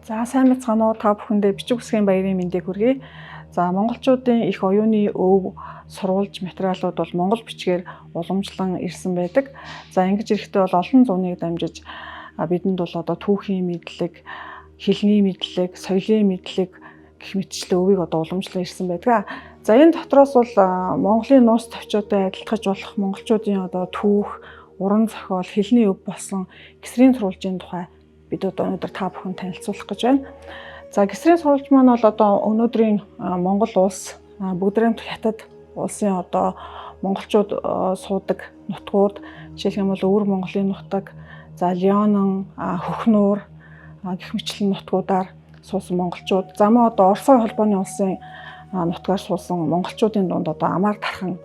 За сайн мэцгаана уу та бүхэндээ бичиг үсгийн баярын мэндийг хүргэе. За монголчуудын их оюуны өв сурвалж материалууд бол монгол бичгээр уламжлан ирсэн байдаг. За ингэж ирэхдээ бол олон зууныг дамжиж бидэнд бол одоо түүхийн мэдлэг, хэлний мэдлэг, соёлын мэдлэг гэх мэтчлэн өвийг одоо уламжлан ирсэн байдаг. За энэ дотроос бол Монголын нууц товчоотой адилтгаж болох монголчуудын одоо түүх, уран зохиол, хэлний өв болсон гисрийн сурвалжийн тухай бид өнөөдөр та бүхэн танилцуулах гэж байна. За гисрийн сурвалж маань бол одоо өнөөдрийн Монгол улс, бүгдээрээ хятад улсын одоо монголчууд суудаг нутгууд, жишээлх юм бол Өвөр Монголын нутаг, за Леонон, Хөхнүүр гэх мэтлэн нутгуудаар суусан монголчууд, за мөн одоо Орос холбооны улсын нутгаар суусан монголчуудын дунд одоо амаар тархан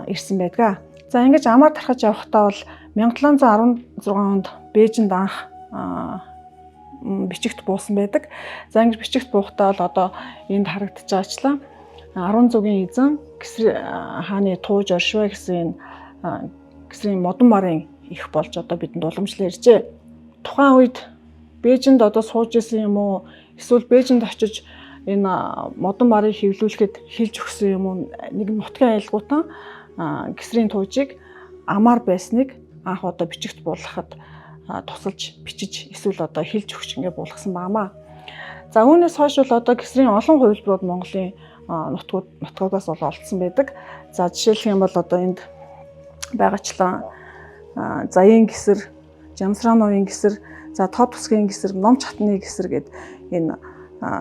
ирсэн байдаг. За ингэж амаар тархаж явахдаа бол 1716 онд Бээжинд анх бичигт буусан байдаг. За ингэж бичигт буухдаа бол одоо энд харагдаж байгаачлаа 10 зүгийн эзэн Гисрийн хааны тууж оршвэ гэсэн гисрийн модон марын их болж одоо бидэнд уламжлан иржээ. Тухайн үед Бээжинд одоо сууж исэн юм уу, эсвэл Бээжинд очиж энэ модон марыг хэвлүүлэхэд хэлж өгсөн юм уу, нэг нутгийн айлгуутан гисрийн туужийг амаар байсныг анх одоо бичигт буулгахад тусалж бичиж эсвэл одоо хэлж өгч ингэ буулгасан баамаа. За үүнээс хойш бол одоо гисрийн олон хувилбарууд Монголын нутгуудаас бол олдсон байдаг. За жишээлх юм бол одоо энд байгаачлан Заяын гисэр, Жамсраановын гисэр, за Тод тусгийн гисэр, Ном чатны гисэр гэд энэ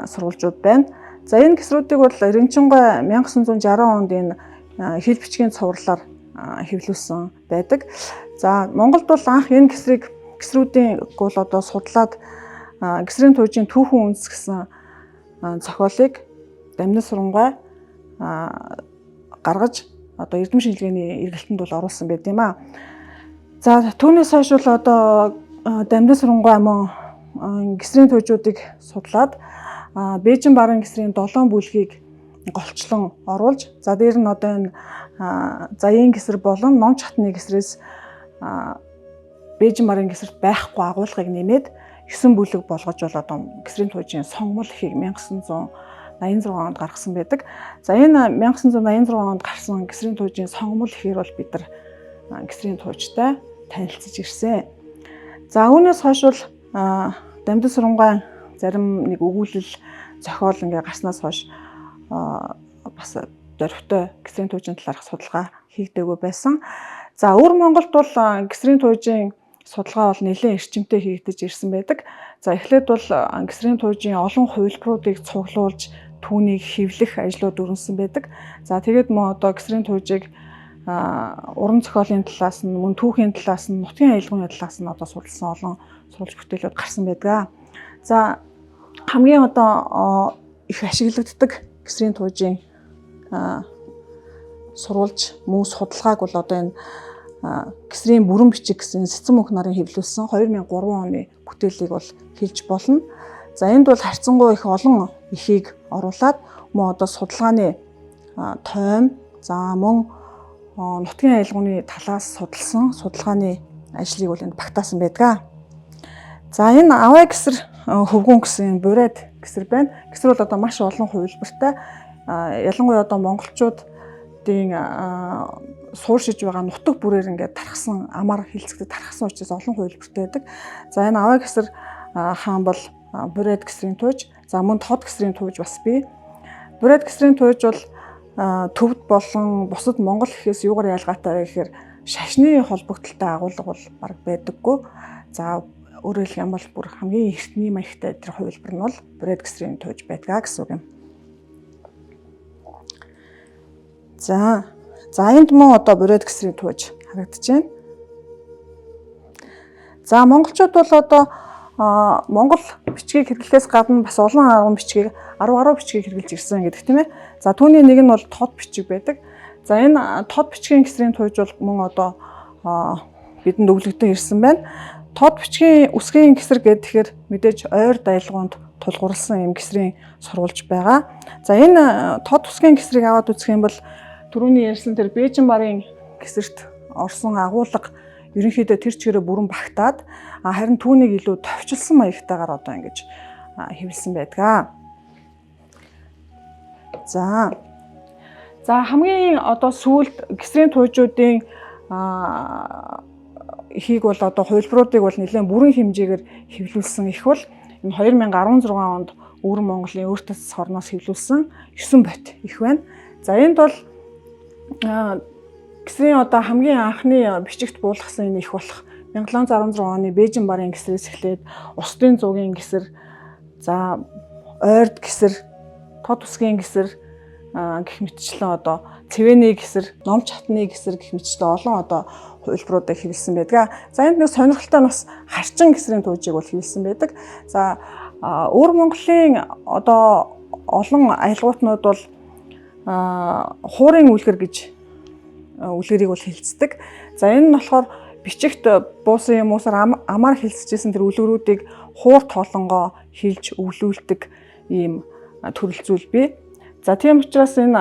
сурвалжууд байна. За энэ гисрүүдийг бол Эренчингой 1960 онд энэ хэл бичгийн цувралаар хэвлүүлсэн байдаг. За Монголд бол анх энэ гисрүүдийн бол одоо судлаад гисрийн туужийн түүхэн үндэс гэсэн зохиолыг Дамнас сурангуй гаргаж одоо эрдэм шинжилгээний эргэлтэнд бол оруулсан байт юм аа. За түүнээс хойш бол одоо Дамнас сурангуй мөн гисрийн туужуудыг судлаад Бээжин барын гисрийн 7 бүлгийг голчлон оруулж, за дээр нь одоо энэ Заяын гисэр болон Ном чатны гисрээс Бээжин барын гисэрт байхгүй агуулгыг нэмээд 9 бүлэг болгож бол одоо гисрийн туужийн сонгомол эхийг 1986 онд гаргасан байдаг. За энэ 1986 онд гарсан гисрийн туужийн сонгомол эхээр бол бид нар гисрийн туужтай танилцж ирсэн. За үүнээс хойш бол Дамнас сурангуй зарим нэг өгүүлэл зохиол ингээ гарснаас хойш бас дөрвтэй гисрийн туужийн талаарх судалгаа хийгдээгүй байсан. За Өвөр Монголд бол гисрийн туужийн судалгаа бол нэлээд эрчимтэй хийгдэж ирсэн байдаг. За эхлээд бол гисрийн туужийн олон хувилбаруудыг цуглуулж түүнийг хэвлэх ажлууд өрнөсөн байдаг. За тэгээд мөн одоо гисрийн туужийг уран зохиолын талаас нь, мөн түүхийн талаас нь, нутгийн аялгауны талаас нь одоо судалсан олон сурвалж бүтээлүүд гарсан байдаг. За хамгийн одоо их ашиглагддаг гисрийн туужийн сурвалж мөн судалгааг бол одоо энэ гисрийн бүрэн бичиг гэсэн Сэцэн мөнх нарын хэвлүүлсэн 2003 оны бүтээлийг бол хэлж болно. За энд бол харьцангуй их олон эхийг оруулаад мөн одоо судалгааны тойм, за мөн нутгийн аялгауны талаас судалсан судалгааны ажлыг бол энд багтаасан байдаг. За энэ Авай гисэр хөвгүн гэсэн бурайд гисэр байна. Гисэр бол одоо маш олон хувилбартай. Ялангуяа одоо монголчуудын сууршиж байгаа нутаг бүрээр ингээд тархсан амаар хилцэгдэд тархсан учраас олон хувилбартай байдаг. За энэ Авай гисэр хаан бол бурайд гисрийн тууж, за мөн Тод гисрийн тууж бас бий. Бурайд гисрийн тууж бол төвд болон бусад монгол эхээс юугаар ялгаатай вэ гэхээр шашны холбогдолтой агуулга бол баг байдаггүй. За өөрөөр хэлэх юм бол бүр хамгийн эртний маягтай тэр хувилбар нь бол бурайд гисрийн тууж байдаг гэсэн үг юм. За энд мөн одоо бурайд гисрийн тууж харагдаж байна. За монголчууд бол одоо монгол бичгийг хэрэглэхээс гадна бас олон арган бичгийг 10 гаруй бичгийг хэрэглэж ирсэн гэдэг тийм ээ. За түүний нэг нь бол Тод бичиг байдаг. За энэ Тод бичгийн гисрийн тууж бол мөн одоо бидэнд өглөгдөн ирсэн байна. Тод бичгийн үсгийн гисэр гэхээр мэдээж ойр дайлгуунд тулгуурласан юм гисрийн сурвалж байгаа. За энэ Тод үсгийн гисрийг аваад үзэх юм бол түрүүний ярьсан тэр Бээжин барын гисэрт орсон агуулга ерөнхийдөө тэр чигээрээ бүрэн багтаад харин түүнийг илүү товчлсон маягтайгаар одоо ингэж хэвлэсэн байдаг. За хамгийн одоо сүүлд гисрийн туужуудын ихийг бол одоо хувилбаруудыг бол нэлээд бүрэн хэмжээгээр хэвлүүлсэн их бол энэ 2016 онд Өвөр Монголын өөртөө засах орноос хэвлүүлсэн 9 бот их байна. За энд бол гисрийн одоо хамгийн анхны бичигт буулгасан энэ их болох 1716 оны Бээжин барын гисрээс эхлээд Устын зуугийн гисэр, за ойрд гисэр, тод усгийн гисэр гэх мэтчлэн одоо цэвэний гисэр, ном чатны гисэр гэх мэтчлэн олон одоо хувилбаруудыг хэвлэсэн байдаг. За энд нэг сонирхолтой нь бас харчин гисрийн туужийг бол хэвлэсэн байдаг. За Өвөр Монголын одоо олон аялгуутнууд бол хуурын үлгэр гэж үлгэрийг бол хэлцдэг. За энэ нь болохоор бичигт буусан юмусаар амаар хэлцэжсэн тэр үлгэрүүдийг хуур тоолонгоо хилж өвлүүлдэг ийм төрөл зүйл бий. За тийм учраас энэ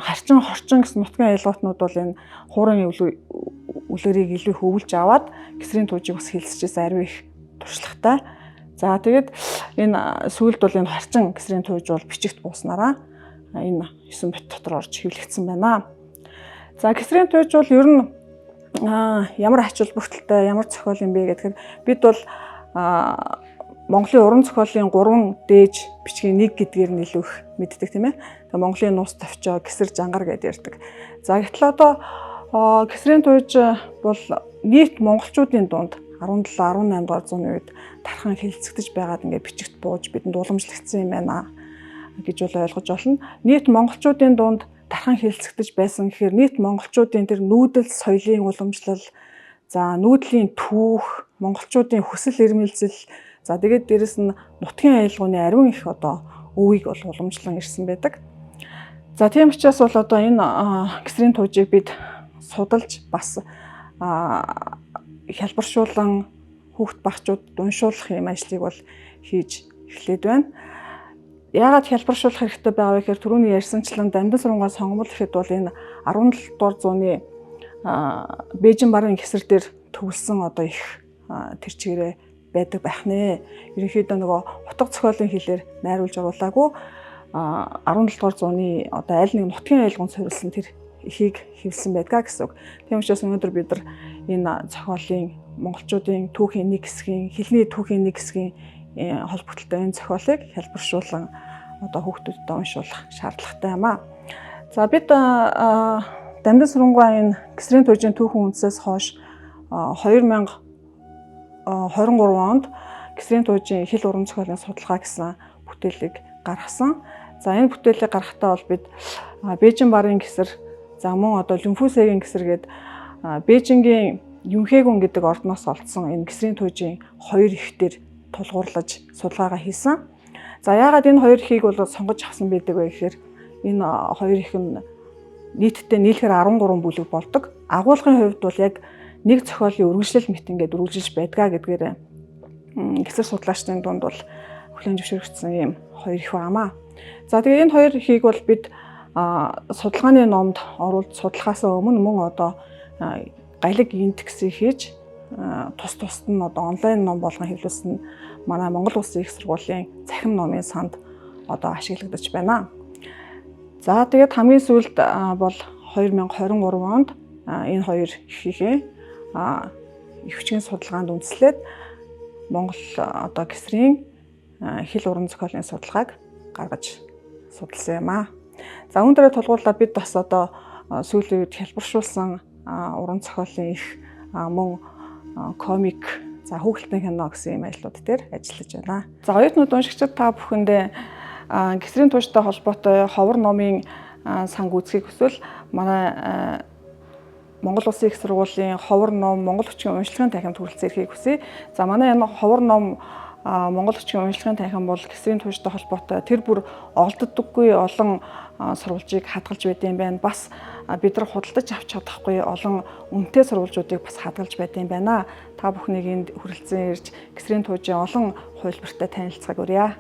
харчин хорчин гэсэн нутгийн аялгуутнууд бол энэ хуурын үлгэрийг илүү их өвлж аваад гисрийн туужийг бас хэлцэжсэн ариу их туршлагатай. За тэгээд энэ сүүлд бол энэ харчин гисрийн тууж бол бичигт бууснараа энэ 9 бот дотор орж хэвлэгдсэн байна. За гисрийн тууж бол ер нь ямар ач холбогдолтой, ямар зохиол юм бэ гэхээр бид бол Монголын уран зохиолын 3 дээж бичгийн нэг гэдгээр нь илүү их мэддэг тийм ээ. Тэгээ Монголын нус товчоо, гисэр жангар гэдээ ярьдаг. За гэтэл одоо гисрийн тууж бол нийт монголчуудын дунд 17-18 дугаар зууны үед тархан хэлцэгдэж байгаад ингээд бичигт бууж бидэнд уламжлагдсан юм байна гэж бол ойлгож байна. Нийт монголчуудын дунд тархан хэлцэгдэж байсан гэхээр нийт монголчуудын тэр нүүдэл соёлын уламжлал, за нүүдлийн түүх, монголчуудын хүсэл эрмэлзэл, за тэгээд дээрэс нь нутгийн аялгауны ариун их одоо өвийг бол уламжлан ирсэн байдаг. За тийм учраас бол одоо энэ гисрийн туужийг бид судалж бас хялбаршуулан хүүхд багчуудад уншуулах юм ажлыг бол хийж эхлээд байна. Яагаад хялбаршуулах хэрэгтэй байгаа вэ гэхээр түрүүний ярьсанчлан Дамдан сургуугаа сонгомжлол гэхэд бол энэ 17 дугаар зууны Бээжин барын гисэр дээр төгөлсөн одоо их тэр чигээрээ байдаг байх нэ. Ерөнхийдөө нөгөө утга зохиолын хэлээр найруулж оруулаагүй 17 дугаар зууны одоо аль нэг нутгийн аялгаунд суурилсан тэр ихийг хэвлсэн байдгаа гэсэн үг. Тийм учраас өнөөдөр бид нар энэ зохиолын монголчуудын түүхийн нэг хэсгийн, хэлний түүхийн нэг хэсгийн холбогдлолтой энэ зохиолыг хялбаршуулан одоо хүүхдүүдэд уншуулах шаардлагатай юм аа. За бид Дамдан сургуугаа энэ гисрийн туужийн түүхэн үндсээс хойш 2023 онд гисрийн туужийн хэл уран зохиолын судалгаа гэсэн бүтээлийг гаргасан. За энэ бүтээлийг гаргахтаа бол бид Бээжин барын гисэр, за мөн одоо Лүнфүсэгийн гисэр гээд Бээжингийн Юнхэгүн гэдэг ордноос олдсон энэ гисрийн туужийн хоёр ихтэр тулгуурлаж судалгаагаа хийсэн. За яагаад энэ хоёр ихийг бол сонгож авсан байдаг вэ гэхээр энэ хоёр их нь нийтдээ нийлэхээр 13 бүлэг болдог. Агуулгын хувьд бол яг нэг зохиолын үргэлжлэл мэт ингээд үргэлжилж байдгаа гэдгээр гисэр судлаачдын дунд бол хүлээн зөвшөөрөгдсөн юм хоёр их байнамаа. За тэгээ энэ хоёр ихийг бол бид судалгааны номд оруулж судалгаасаа өмнө мөн одоо галиг индексийг хийж тус тусад нь одоо онлайн ном болгон хэвлүүлсэн манай Монгол Улсын их сургуулийн цахим номын санд одоо ашиглагдаж байна. За тэгээд хамгийн сүүлд бол 2023 онд энэ хоёр ихийнхээ өвчгийн судалгаанд үндэслээд Монгол одоо гисрийн хэл уран зохиолын судалгааг гаргаж судалсан юм аа. За үүнээрээ тулгуурлаад бид бас одоо сүүлийн үед хялбаршуулсан уран зохиолын их мөн комик, за хүүхэлдэйн кино гэсэн юм ажлууд дээр ажиллаж байна. За оюутнууд уншигчид та бүхэндээ гисрийн туужтай холбоотой ховор номын санг үзхийг хүсвэл манай Монгол Улсын их сургуулийн ховор ном Монгол хүчгийн уншлагын танхимд хүрэлцэн ирэхийг хүсье. За манай энэ ховор ном Монгол хүчгийн уншлагын танхим бол гисрийн туужтай холбоотой тэр бүр олддоггүй олон сурвалжийг хадгалж байд юм байна. Бас бид нар худалдаж авч чадахгүй олон үнэтэй сурвалжуудыг бас хадгалж байд юм байна. Та бүхнийг энд хүрэлцэн ирж гисрийн туужийн олон хувилбартай танилцахыг урья.